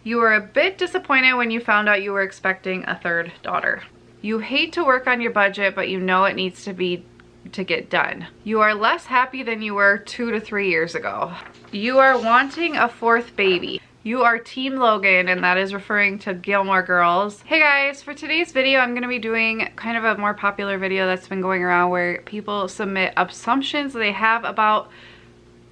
You were a bit disappointed when you found out you were expecting a third daughter. You hate to work on your budget, but you know it needs to get done. You are less happy than you were 2 to 3 years ago. You are wanting a fourth baby. You are Team Logan, and that is referring to Gilmore Girls. Hey guys, for today's video, I'm gonna be doing kind of a more popular video that's been going around where people submit assumptions they have about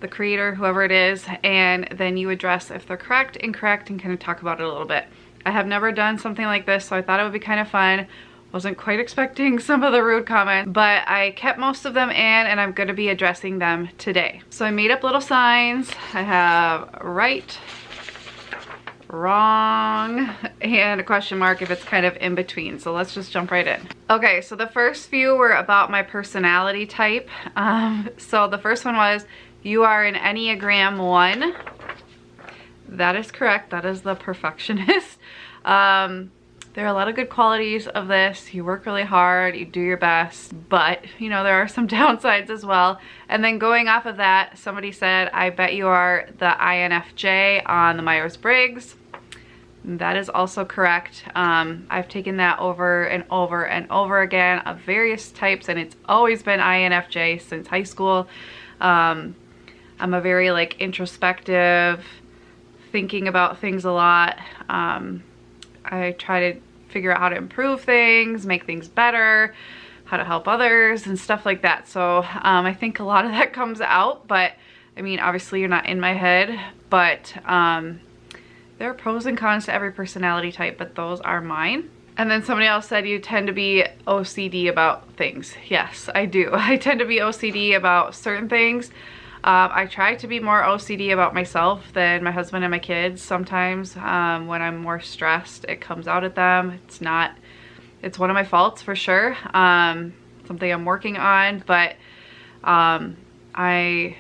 the creator, whoever it is, and then you address if they're correct, incorrect, and kind of talk about it a little bit. I have never done something like this, so I thought it would be kind of fun. Wasn't quite expecting some of the rude comments, but I kept most of them in, and I'm gonna be addressing them today. So I made up little signs. I have right, wrong, and a question mark if it's kind of in between. So let's just jump right in. Okay, so the first few were about my personality type. So the first one was, you are an Enneagram 1. That is correct. That is the perfectionist. There are a lot of good qualities of this. You work really hard, you do your best, but you know, there are some downsides as well. And then going off of that, somebody said, I bet you are the INFJ on the Myers-Briggs. That is also correct. I've taken that over and over and over again of various types, and it's always been INFJ since high school. I'm a very like introspective, thinking about things a lot. I try to figure out how to improve things, make things better, how to help others and stuff like that. So I think a lot of that comes out, but I mean, obviously you're not in my head, but there are pros and cons to every personality type, but those are mine. And then somebody else said you tend to be OCD about things. Yes, I do. I tend to be OCD about certain things. I try to be more OCD about myself than my husband and my kids. Sometimes when I'm more stressed, it comes out at them. It's one of my faults for sure. Something I'm working on, but I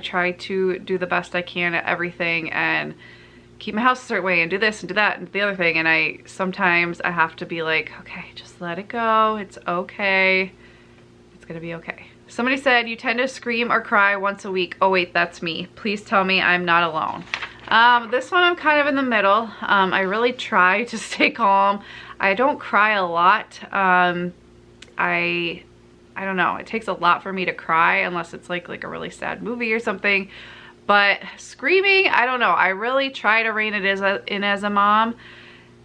try to do the best I can at everything and keep my house a certain way and do this and do that and the other thing. And sometimes I have to be like, okay, just let it go. It's okay. It's gonna be okay. Somebody said you tend to scream or cry once a week. Oh wait, that's me. Please tell me I'm not alone. This one I'm kind of in the middle. I really try to stay calm. I don't cry a lot. I don't know. It takes a lot for me to cry unless it's like a really sad movie or something. But screaming, I don't know. I really try to rein it in as a mom.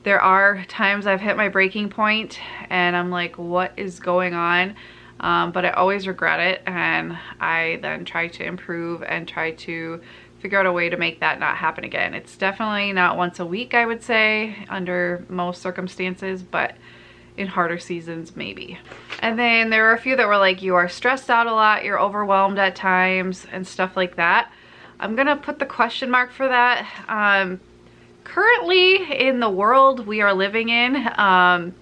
There are times I've hit my breaking point and I'm like, what is going on? But I always regret it, and I then try to improve and try to figure out a way to make that not happen again. It's definitely not once a week, I would say, under most circumstances, but in harder seasons, maybe. And then there were a few that were like, you are stressed out a lot, you're overwhelmed at times, and stuff like that. I'm gonna put the question mark for that. Currently, in the world we are living in,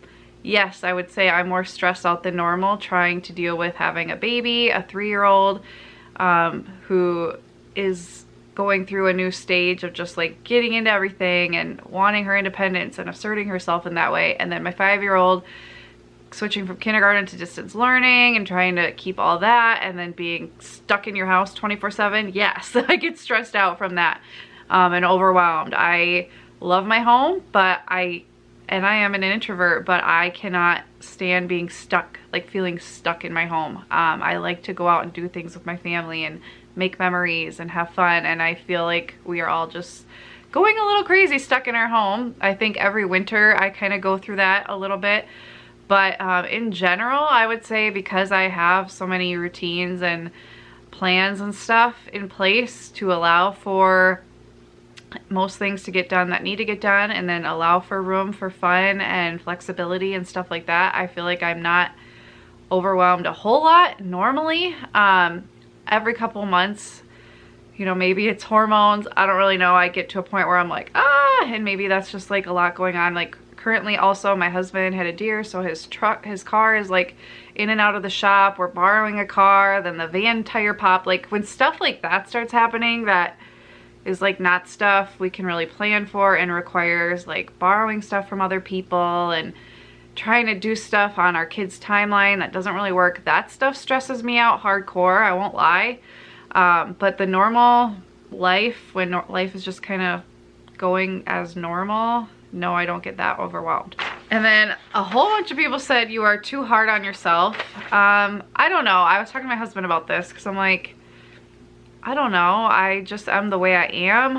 yes, I would say I'm more stressed out than normal trying to deal with having a baby, a 3-year-old, who is going through a new stage of just like getting into everything and wanting her independence and asserting herself in that way. And then my 5-year-old switching from kindergarten to distance learning and trying to keep all that, and then being stuck in your house 24/7. Yes, I get stressed out from that and overwhelmed. I love my home, but I am an introvert, but I cannot stand being stuck, like feeling stuck in my home. I like to go out and do things with my family and make memories and have fun, and I feel like we are all just going a little crazy stuck in our home. I think every winter I kind of go through that a little bit, but in general, I would say because I have so many routines and plans and stuff in place to allow for most things to get done that need to get done, and then allow for room for fun and flexibility and stuff like that, I feel like I'm not overwhelmed a whole lot normally. Every couple months, you know, maybe it's hormones, I don't really know, I get to a point where I'm like, and maybe that's just like a lot going on. Like currently also my husband had a deer, so his car is like in and out of the shop. We're borrowing a car, then the van tire popped. Like when stuff like that starts happening, that is like not stuff we can really plan for and requires like borrowing stuff from other people and trying to do stuff on our kids' timeline that doesn't really work. That stuff stresses me out hardcore, I won't lie. But the normal life, when life is just kind of going as normal, no, I don't get that overwhelmed. And then a whole bunch of people said you are too hard on yourself. I don't know. I was talking to my husband about this because I'm like, I don't know. I just am the way I am.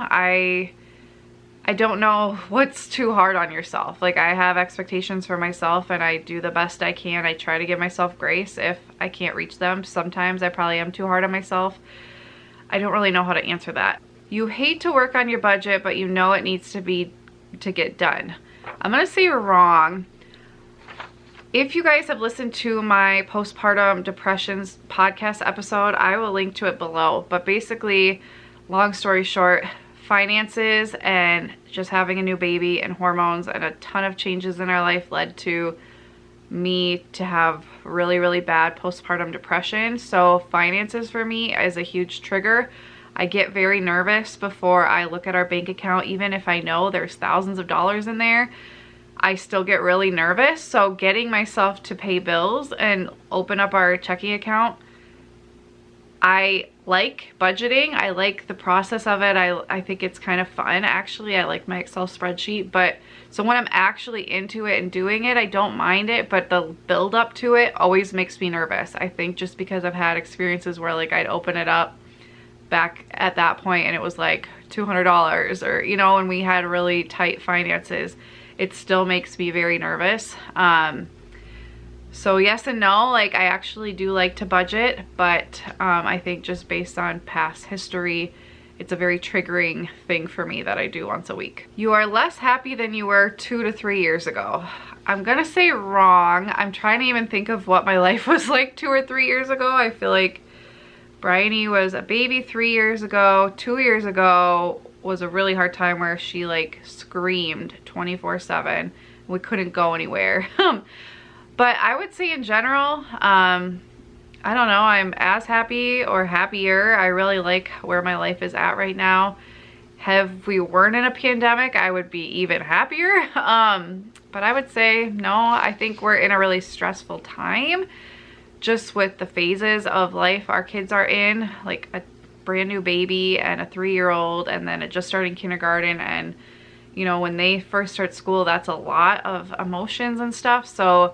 I don't know what's too hard on yourself. Like, I have expectations for myself and I do the best I can. I try to give myself grace if I can't reach them. Sometimes I probably am too hard on myself. I don't really know how to answer that. You hate to work on your budget, but you know it needs to get done. I'm gonna say you're wrong. If you guys have listened to my postpartum depressions podcast episode, I will link to it below. But basically, long story short, finances and just having a new baby and hormones and a ton of changes in our life led to me to have really, really bad postpartum depression. So finances for me is a huge trigger. I get very nervous before I look at our bank account. Even if I know there's thousands of dollars in there, I still get really nervous. So getting myself to pay bills and open up our checking account, I like budgeting. I like the process of it. I think it's kind of fun. Actually, I like my Excel spreadsheet, but so when I'm actually into it and doing it, I don't mind it, but the build up to it always makes me nervous. I think just because I've had experiences where like I'd open it up back at that point and it was like $200 or, you know, when we had really tight finances, it still makes me very nervous. So yes and no, like I actually do like to budget, but I think just based on past history, it's a very triggering thing for me that I do once a week. You are less happy than you were 2 to 3 years ago. I'm gonna say wrong. I'm trying to even think of what my life was like 2 or 3 years ago. I feel like Bryony was a baby 3 years ago. 2 years ago was a really hard time where she like screamed 24/7. We couldn't go anywhere. But I would say in general, I don't know, I'm as happy or happier. I really like where my life is at right now. If we weren't in a pandemic, I would be even happier. But I would say, no, I think we're in a really stressful time just with the phases of life our kids are in, like a brand new baby and a 3-year-old, and then just starting kindergarten. And, you know, when they first start school, that's a lot of emotions and stuff. So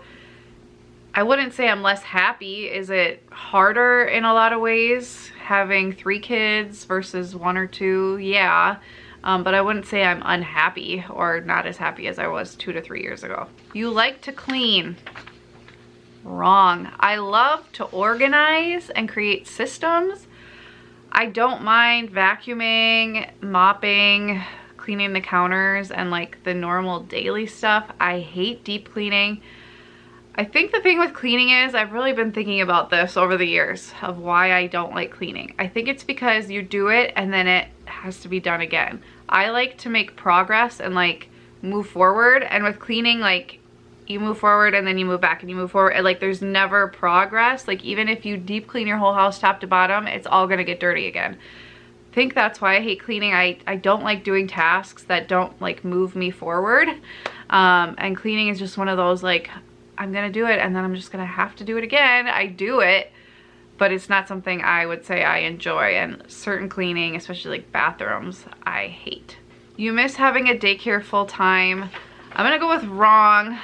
I wouldn't say I'm less happy. Is it harder in a lot of ways having 3 kids versus 1 or 2? Yeah. But I wouldn't say I'm unhappy or not as happy as I was 2 to 3 years ago. You like to clean. Wrong. I love to organize and create systems. I don't mind vacuuming, mopping, cleaning the counters and like the normal daily stuff. I hate deep cleaning. I think the thing with cleaning is, I've really been thinking about this over the years of why I don't like cleaning. I think it's because you do it and then it has to be done again. I like to make progress and like move forward, and with cleaning, like you move forward and then you move back and you move forward, and like there's never progress. Like even if you deep clean your whole house top to bottom, it's all gonna get dirty again. I think that's why I hate cleaning. I don't like doing tasks that don't like move me forward. And cleaning is just one of those, like, I'm gonna do it and then I'm just gonna have to do it again. I do it, but it's not something I would say I enjoy. And certain cleaning, especially like bathrooms, I hate. You miss having a daycare full time. I'm gonna go with wrong,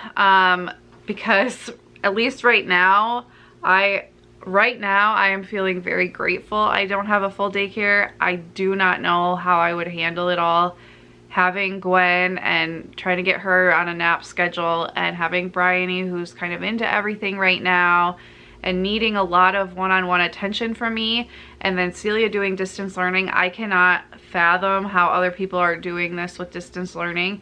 because at least right now I am feeling very grateful I don't have a full daycare. I do not know how I would handle it all. Having Gwen and trying to get her on a nap schedule, and having Bryony, who's kind of into everything right now and needing a lot of one-on-one attention from me, and then Celia doing distance learning. I cannot fathom how other people are doing this with distance learning.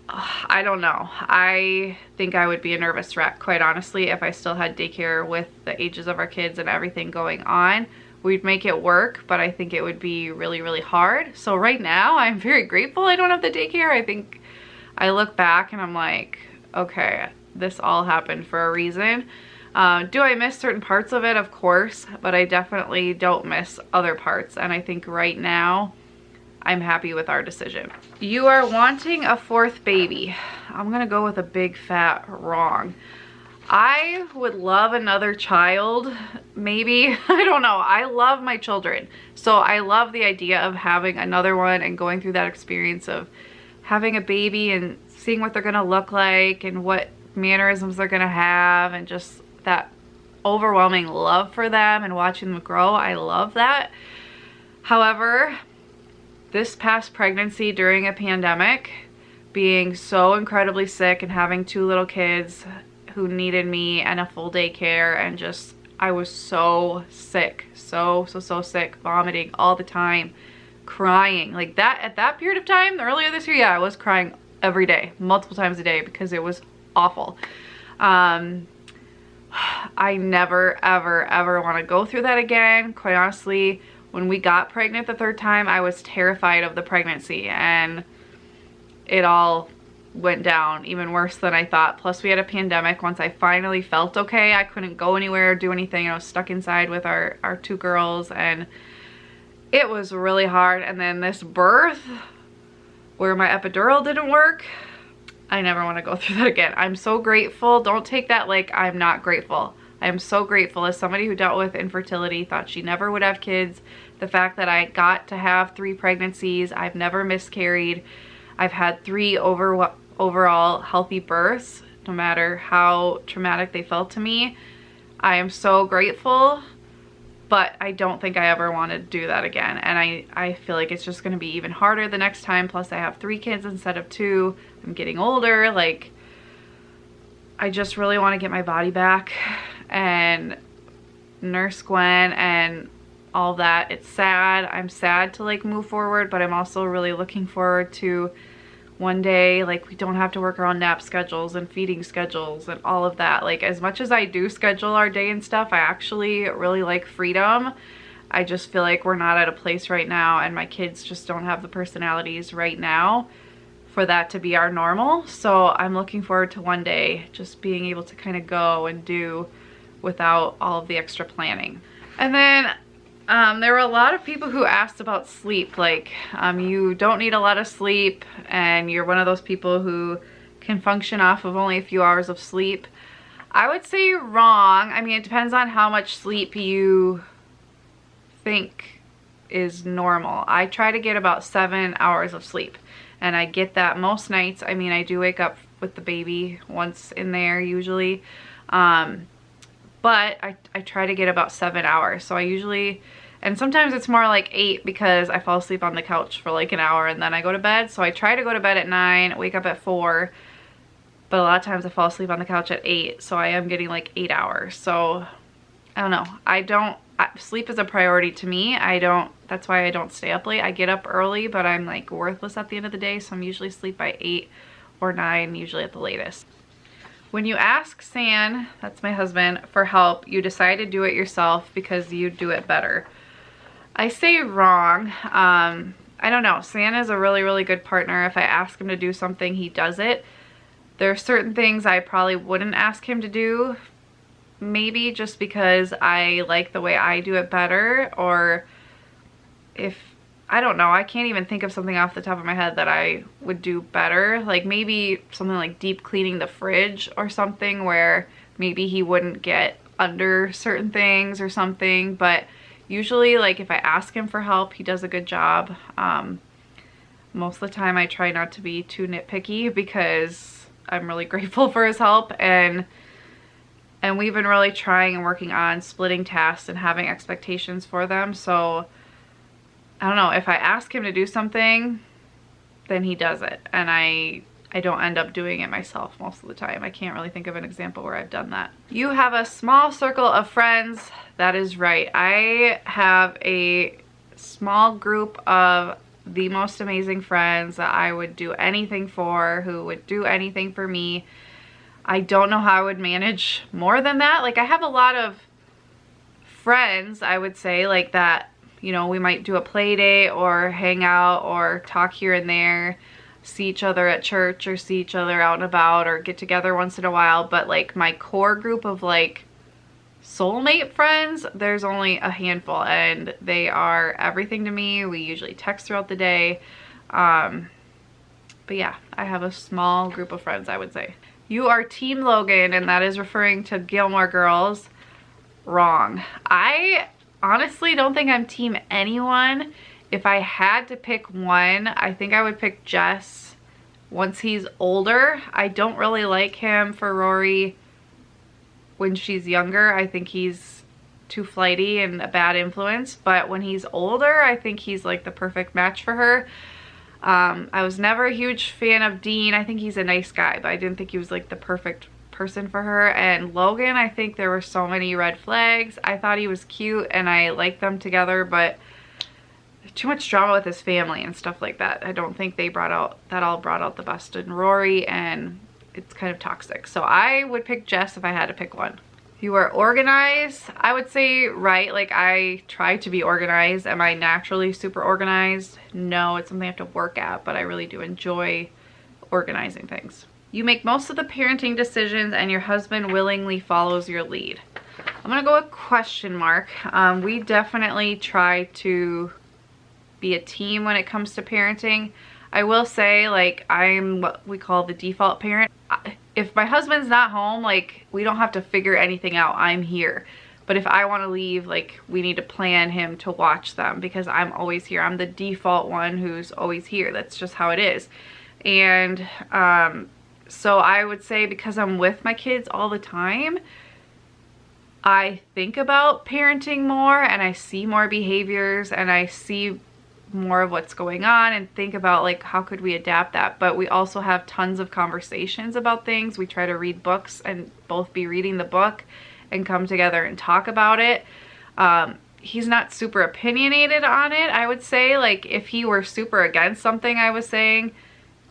I don't know. I think I would be a nervous wreck, quite honestly, if I still had daycare with the ages of our kids and everything going on. We'd make it work, but I think it would be really, really hard. So right now, I'm very grateful I don't have the daycare. I think I look back and I'm like, okay, this all happened for a reason. Do I miss certain parts of it? Of course, but I definitely don't miss other parts. And I think right now, I'm happy with our decision. You are wanting a 4th baby. I'm gonna go with a big fat wrong. I would love another child, maybe. I don't know. I love my children. So I love the idea of having another one and going through that experience of having a baby and seeing what they're gonna look like and what mannerisms they're gonna have, and just that overwhelming love for them and watching them grow. I love that. However, this past pregnancy during a pandemic, being so incredibly sick and having 2 little kids who needed me and a full daycare, and just, I was so sick, so sick, vomiting all the time, crying. Like that, at that period of time, earlier this year, yeah, I was crying every day, multiple times a day, because it was awful. I never, ever want to go through that again. Quite honestly, when we got pregnant the 3rd time, I was terrified of the pregnancy, and it all went down even worse than I thought. Plus we had a pandemic. Once I finally felt okay, I couldn't go anywhere or do anything. I was stuck inside with our 2 girls, and it was really hard. And then this birth where my epidural didn't work, I never want to go through that again. I'm so grateful. Don't take that like I'm not grateful. I am so grateful, as somebody who dealt with infertility, thought she never would have kids. The fact that I got to have 3 pregnancies, I've never miscarried. I've had 3 overall healthy births, no matter how traumatic they felt to me. I am so grateful, but I don't think I ever want to do that again. And I feel like it's just going to be even harder the next time. Plus I have 3 kids instead of 2. I'm getting older. Like, I just really want to get my body back and nurse Gwen and all that. It's sad. I'm sad to like move forward, but I'm also really looking forward to one day, like, we don't have to work around nap schedules and feeding schedules and all of that. Like, as much as I do schedule our day and stuff, I actually really like freedom. I just feel like we're not at a place right now, and my kids just don't have the personalities right now for that to be our normal. So I'm looking forward to one day just being able to kind of go and do without all of the extra planning. And then there were a lot of people who asked about sleep, like, you don't need a lot of sleep and you're one of those people who can function off of only a few hours of sleep. I would say you're wrong. I mean, it depends on how much sleep you think is normal. I try to get about 7 hours of sleep, and I get that most nights. I mean, I do wake up with the baby once in there usually, but I try to get about 7 hours. So I usually, and sometimes it's more like 8 because I fall asleep on the couch for like an hour and then I go to bed. So I try to go to bed at 9, wake up at 4, but a lot of times I fall asleep on the couch at 8. So I am getting like 8 hours. So I don't know. Sleep is a priority to me. That's why I don't stay up late. I get up early, but I'm like worthless at the end of the day. So I'm usually asleep by 8 or 9, usually at the latest. When you ask San, that's my husband, for help, you decide to do it yourself because you do it better. I say wrong. I don't know. San is a really, really good partner. If I ask him to do something, he does it. There are certain things I probably wouldn't ask him to do, maybe just because I like the way I do it better, or if, I don't know, I can't even think of something off the top of my head that I would do better. Like maybe something like deep cleaning the fridge or something, where maybe he wouldn't get under certain things or something. But usually, like, if I ask him for help, he does a good job. Most of the time I try not to be too nitpicky because I'm really grateful for his help, and we've been really trying and working on splitting tasks and having expectations for them. So I don't know, if I ask him to do something, then he does it, and I don't end up doing it myself most of the time. I can't really think of an example where I've done that. You have a small circle of friends. That is right. I have a small group of the most amazing friends that I would do anything for, who would do anything for me. I don't know how I would manage more than that. Like, I have a lot of friends, I would say, like that, you know, we might do a play date or hang out or talk here and there, see each other at church or see each other out and about or get together once in a while. But like my core group of like soulmate friends, there's only a handful, and they are everything to me. We usually text throughout the day. But yeah, I have a small group of friends, I would say. You are Team Logan, and that is referring to Gilmore Girls. Wrong. I honestly don't think I'm Team anyone. If I had to pick one, I think I would pick Jess once he's older. I don't really like him for Rory when she's younger. I think he's too flighty and a bad influence, but when he's older, I think he's like the perfect match for her. I was never a huge fan of Dean. I think he's a nice guy, but I didn't think he was like the perfect person for her. And Logan, I think there were so many red flags. I thought he was cute and I liked them together, but too much drama with his family and stuff like that. I don't think they brought out the best in Rory, and it's kind of toxic. So I would pick Jess if I had to pick one. You are organized. I would say right, like I try to be organized. Am I naturally super organized? No, it's something I have to work at, but I really do enjoy organizing things. You make most of the parenting decisions and your husband willingly follows your lead. I'm gonna go with question mark. We definitely try to be a team when it comes to parenting. I will say, like, I'm what we call the default parent. If my husband's not home, like, we don't have to figure anything out. I'm here. But if I want to leave, like, we need to plan him to watch them because I'm always here. I'm the default one who's always here. That's just how it is. And so I would say because I'm with my kids all the time, I think about parenting more and I see more behaviors and I see more of what's going on and think about like how could we adapt that. But we also have tons of conversations about things. We try to read books and both be reading the book and come together and talk about it. He's not super opinionated on it. I would say, like, if he were super against something I was saying,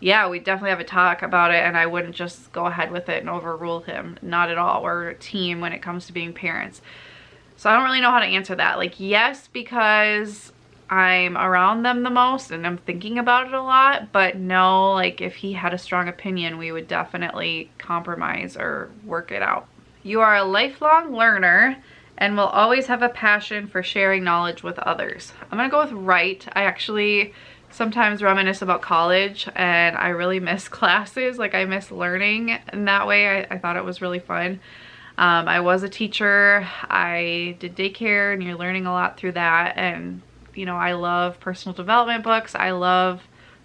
yeah, we definitely have a talk about it and I wouldn't just go ahead with it and overrule him. Not at all. We're a team when it comes to being parents. So I don't really know how to answer that. Like, yes, because I'm around them the most and I'm thinking about it a lot, but no, like if he had a strong opinion, we would definitely compromise or work it out. You are a lifelong learner and will always have a passion for sharing knowledge with others. I'm gonna go with right. I actually sometimes reminisce about college and I really miss classes. Like I miss learning in that way. I thought it was really fun. I was a teacher. I did daycare and you're learning a lot through that. And you know, I love personal development books. I love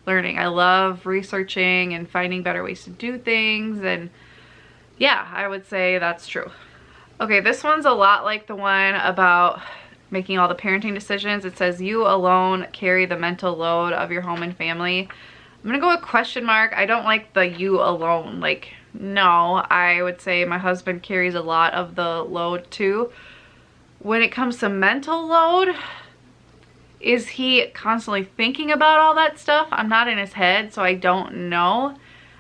learning. I love researching and finding better ways to do things. And yeah, I would say that's true. Okay, this one's a lot like the one about making all the parenting decisions. It says you alone carry the mental load of your home and family. I'm gonna go with question mark. I don't like the you alone. Like, no, I would say my husband carries a lot of the load too. When it comes to mental load, is he constantly thinking about all that stuff? I'm not in his head, so I don't know.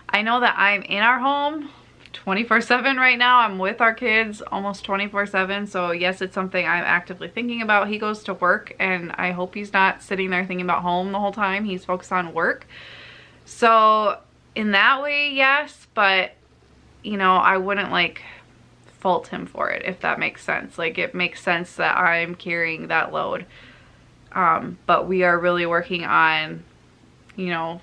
I know that I'm in our home 24/7 right now. I'm with our kids almost 24/7. So yes, it's something I'm actively thinking about. He goes to work and I hope he's not sitting there thinking about home the whole time. He's focused on work. So in that way, yes, but you know, I wouldn't like fault him for it, if that makes sense. Like it makes sense that I'm carrying that load. But we are really working on, you know,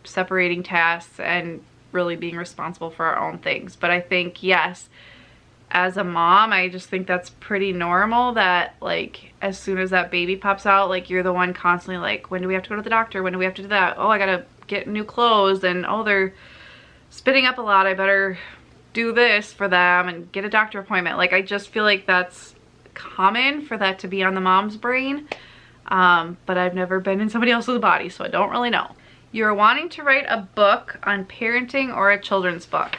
separating tasks and really being responsible for our own things. But I think, yes, as a mom, I just think that's pretty normal that like as soon as that baby pops out, like you're the one constantly like, when do we have to go to the doctor? When do we have to do that? Oh, I gotta get new clothes, and oh, they're spitting up a lot. I better do this for them and get a doctor appointment. Like I just feel like that's common for that to be on the mom's brain. But I've never been in somebody else's body, so I don't really know. You're wanting to write a book on parenting or a children's book.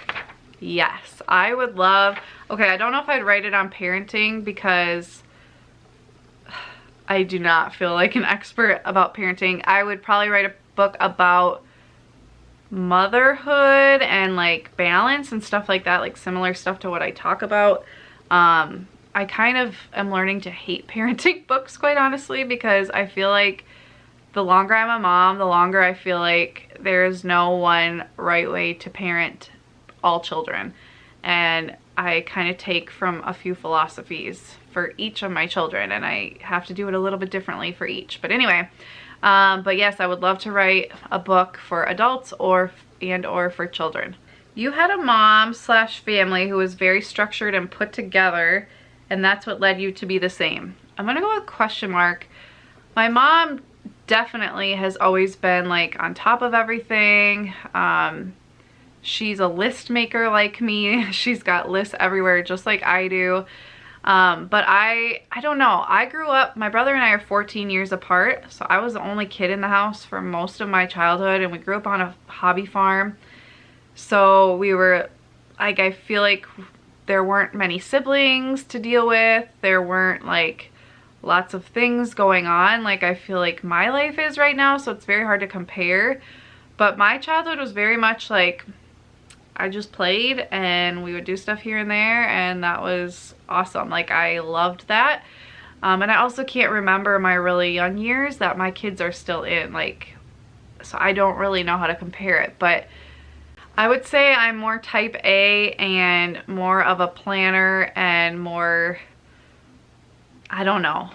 Yes, I would love, okay, I don't know if I'd write it on parenting because I do not feel like an expert about parenting. I would probably write a book about motherhood and like balance and stuff like that, like similar stuff to what I talk about. I kind of am learning to hate parenting books, quite honestly, because I feel like the longer I'm a mom, the longer I feel like there's no one right way to parent all children. And I kind of take from a few philosophies for each of my children, and I have to do it a little bit differently for each. But anyway, but yes, I would love to write a book for adults or for children. You had a mom slash family who was very structured and put together, and that's what led you to be the same. I'm gonna go with question mark. My mom definitely has always been like on top of everything. She's a list maker like me. She's got lists everywhere just like I do. But I don't know. I grew up, my brother and I are 14 years apart, so I was the only kid in the house for most of my childhood, and we grew up on a hobby farm. So we were, like, I feel like there weren't many siblings to deal with. There weren't like lots of things going on like I feel like my life is right now, so it's very hard to compare. But my childhood was very much like I just played and we would do stuff here and there, and that was awesome. Like, I loved that. And I also can't remember my really young years that my kids are still in, like, so I don't really know how to compare it. But I would say I'm more type A and more of a planner and more, I don't know,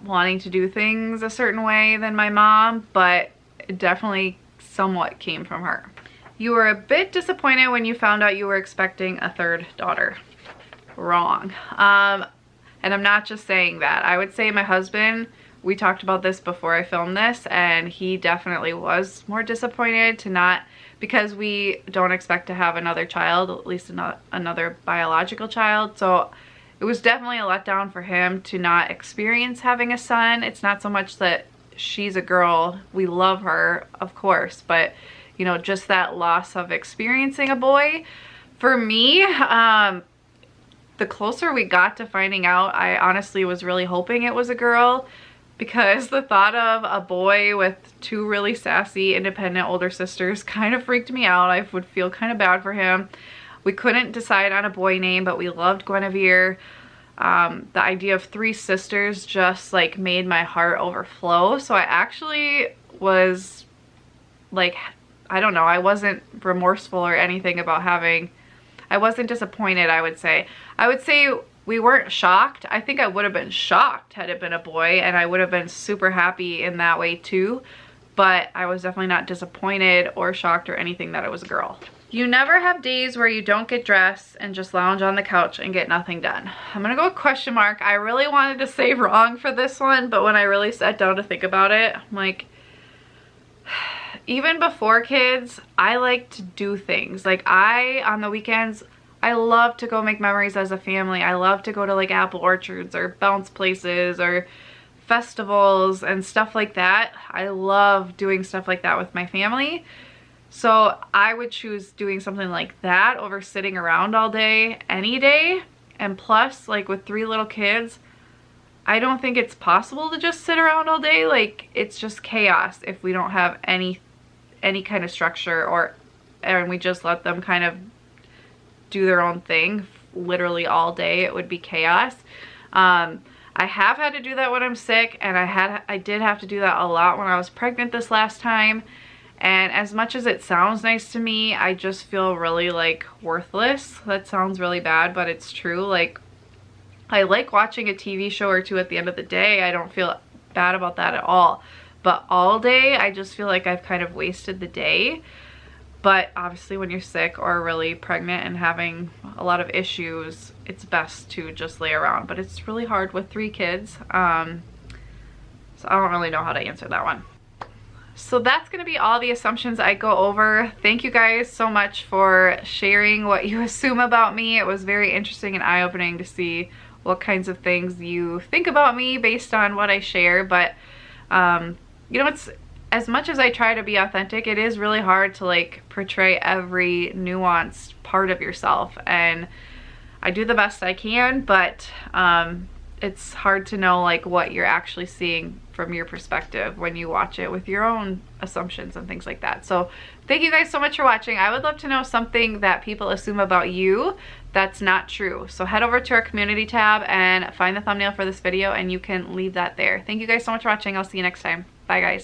wanting to do things a certain way than my mom, but it definitely somewhat came from her. You were a bit disappointed when you found out you were expecting a third daughter. Wrong. And I'm not just saying that. I would say my husband, we talked about this before I filmed this, and he definitely was more disappointed to not, because we don't expect to have another child, at least another biological child. So it was definitely a letdown for him to not experience having a son. It's not so much that she's a girl. We love her, of course, but you know, just that loss of experiencing a boy. For me, the closer we got to finding out, I honestly was really hoping it was a girl, because the thought of a boy with two really sassy, independent older sisters kind of freaked me out. I would feel kind of bad for him. We couldn't decide on a boy name, but we loved Guinevere. The idea of 3 sisters just like made my heart overflow. So I actually was like, I don't know, I wasn't remorseful or anything about having, I wasn't disappointed, I would say. I would say we weren't shocked. I think I would have been shocked had it been a boy, and I would have been super happy in that way too. But I was definitely not disappointed or shocked or anything that it was a girl. You never have days where you don't get dressed and just lounge on the couch and get nothing done. I'm gonna go with question mark. I really wanted to say wrong for this one, but when I really sat down to think about it, I'm like, even before kids, I like to do things. Like, on the weekends, I love to go make memories as a family. I love to go to like apple orchards or bounce places or festivals and stuff like that. I love doing stuff like that with my family. So I would choose doing something like that over sitting around all day, any day. And plus, like, with 3 little kids, I don't think it's possible to just sit around all day. Like, it's just chaos if we don't have any kind of structure, and we just let them kind of do their own thing literally all day. It would be chaos. I have had to do that when I'm sick, and I did have to do that a lot when I was pregnant this last time. And as much as it sounds nice to me, I just feel really like worthless. That sounds really bad, but it's true. Like, I like watching a TV show or 2 at the end of the day. I don't feel bad about that at all. But all day, I just feel like I've kind of wasted the day. But obviously when you're sick or really pregnant and having a lot of issues, it's best to just lay around. But it's really hard with 3 kids. So I don't really know how to answer that one. So that's going to be all the assumptions I go over. Thank you guys so much for sharing what you assume about me. It was very interesting and eye-opening to see what kinds of things you think about me based on what I share. But you know, it's, as much as I try to be authentic, it is really hard to like portray every nuanced part of yourself, and I do the best I can, but it's hard to know like what you're actually seeing from your perspective when you watch it with your own assumptions and things like that. So thank you guys so much for watching. I would love to know something that people assume about you that's not true. So head over to our community tab and find the thumbnail for this video, and you can leave that there. Thank you guys so much for watching. I'll see you next time. Bye guys.